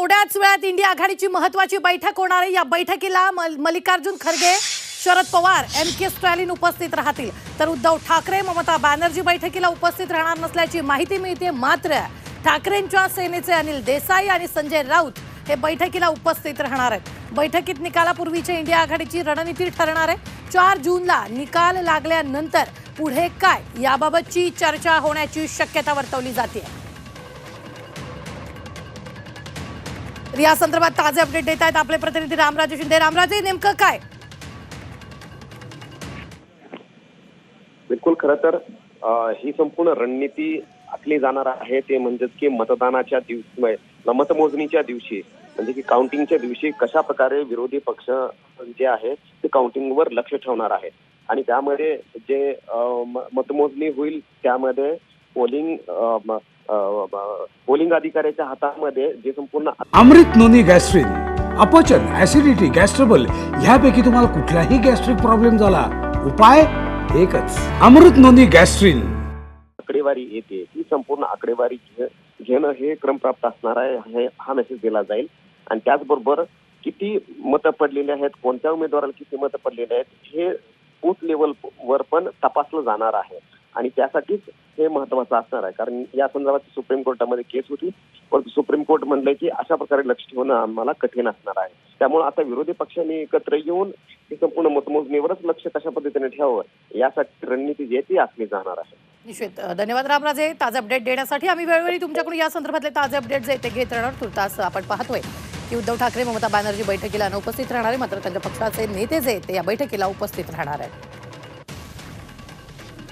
थोड्याच वेळात इंडिया आघाडीची महत्त्वाची बैठक होणार आहे। या बैठकीला मल्लिकार्जुन खरगे, शरद पवार, एम.के. स्टॅलिन उपस्थित राहतील, तर उद्धव ठाकरे, ममता बॅनर्जी बैठकीला उपस्थित राहणार नसल्याची माहिती मिळते। मात्र ठाकरेंच्या सेनेचे अनिल देसाई आणि संजय राऊत हे बैठकीला उपस्थित राहणार आहेत। बैठकीत निकालापूर्वीची इंडिया आघाडीची रणनीती ठरणार आहे। 4 जूनला निकाल लागल्यानंतर पुढे काय याबाबतची चर्चा होण्याची शक्यता वर्तवली जाते। या संदर्भात ताजे अपडेट देत आहेत आपले प्रतिनिधी रामराजे शिंदे। रामराजे, नेमकं काय? बिलकुल, खरं तर ही संपूर्ण रणनीती आखली जाणार आहे ते म्हणजे की मतदानाच्या दिवशी, मतमोजणीच्या दिवशी, म्हणजे की काउंटिंगच्या दिवशी कशा प्रकारे विरोधी पक्ष जे आहे ते काउंटिंगवर लक्ष ठेवणार आहे। आणि त्यामध्ये जे मतमोजणी होईल त्यामध्ये पोलिंग अधिकाऱ्याच्या हातामध्ये जे संपूर्ण अमृत नोनी गॅस्ट्रिन, अपचन, ऍसिडिटी, गॅस्ट्रबल ह्यापैकी तुम्हाला कुठलाही गॅस्ट्रिक प्रॉब्लेम झाला, उपाय एकच, अमृत नोनी गॅस्ट्रिन। आकडेवारी येते ती संपूर्ण आकडेवारी घेणं हे क्रमप्राप्त असणार आहे, हा मेसेज दिला जाईल। आणि त्याचबरोबर किती मतं पडलेली आहेत, कोणत्या उमेदवाराला किती मतं पडलेली आहेत हे बूथ लेवल वर पण तपासलं जाणार आहे। आणि त्यासाठीच हे महत्वाचं असणार आहे, कारण या संदर्भात सुप्रीम कोर्टामध्ये केस होती, पण सुप्रीम कोर्ट म्हणलंय की अशा प्रकारे लक्ष ठेवणं आम्हाला कठीण असणार आहे। त्यामुळे आता विरोधी पक्षांनी एकत्र येऊन हे संपूर्ण मतमोजणीवरच लक्ष कशा पद्धतीने ठेवावं यासाठी रणनीती जी आहे ती आखली जाणार आहे। निश्चित धन्यवाद रामराजे ताजे अपडेट देण्यासाठी। आम्ही वेळोवेळी तुमच्याकडून या संदर्भातले ताजे अपडेट जे ते घेत राहणार। तुर्तास आपण पाहतोय की उद्धव ठाकरे, ममता बॅनर्जी बैठकीला अनुपस्थित राहणार आहे, मात्र त्यांच्या पक्षाचे नेते जे ते या बैठकीला उपस्थित राहणार आहेत।